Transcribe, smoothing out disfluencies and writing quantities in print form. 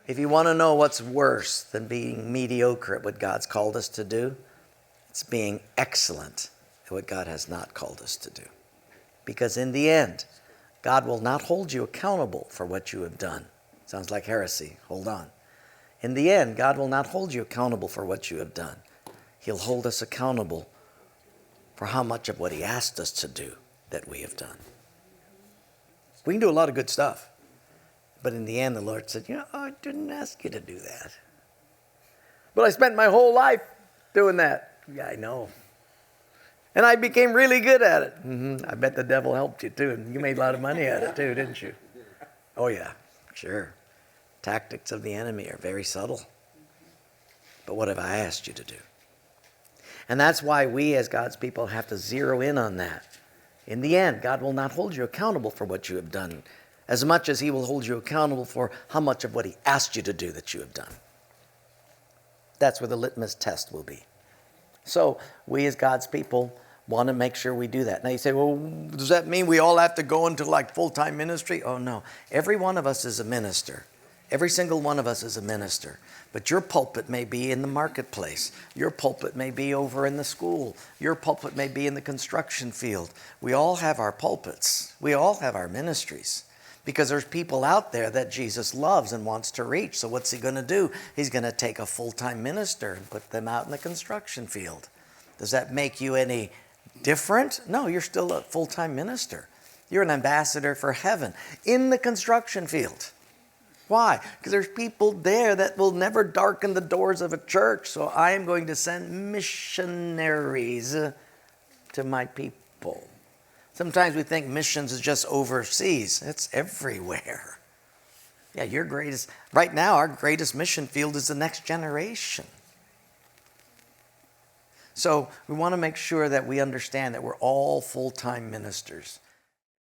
If you want to know what's worse than being mediocre at what God's called us to do, it's being excellent at what God has not called us to do. Because in the end, God will not hold you accountable for what you have done. Sounds like heresy. Hold on. In the end, God will not hold you accountable for what you have done. He'll hold us accountable for how much of what he asked us to do that we have done. We can do a lot of good stuff. But in the end, the Lord said, I didn't ask you to do that. But I spent my whole life doing that. Yeah, I know. And I became really good at it. I bet the devil helped you too. And you made a lot of money at it too, didn't you? Oh yeah, sure. Tactics of the enemy are very subtle. But what have I asked you to do? And that's why we as God's people have to zero in on that. In the end, God will not hold you accountable for what you have done, as much as he will hold you accountable for how much of what he asked you to do that you have done. That's where the litmus test will be. So we as God's people want to make sure we do that. Now you say, well, does that mean we all have to go into like full-time ministry? Oh no. Every one of us is a minister. Every single one of us is a minister. But your pulpit may be in the marketplace. Your pulpit may be over in the school. Your pulpit may be in the construction field. We all have our pulpits. We all have our ministries. Because there's people out there that Jesus loves and wants to reach. So what's he going to do? He's going to take a full-time minister and put them out in the construction field. Does that make you any different? No, you're still a full-time minister. You're an ambassador for heaven in the construction field. Why? Because there's people there that will never darken the doors of a church. So I am going to send missionaries to my people. Sometimes we think missions is just overseas. It's everywhere. Yeah, right now our greatest mission field is the next generation. So we want to make sure that we understand that we're all full-time ministers.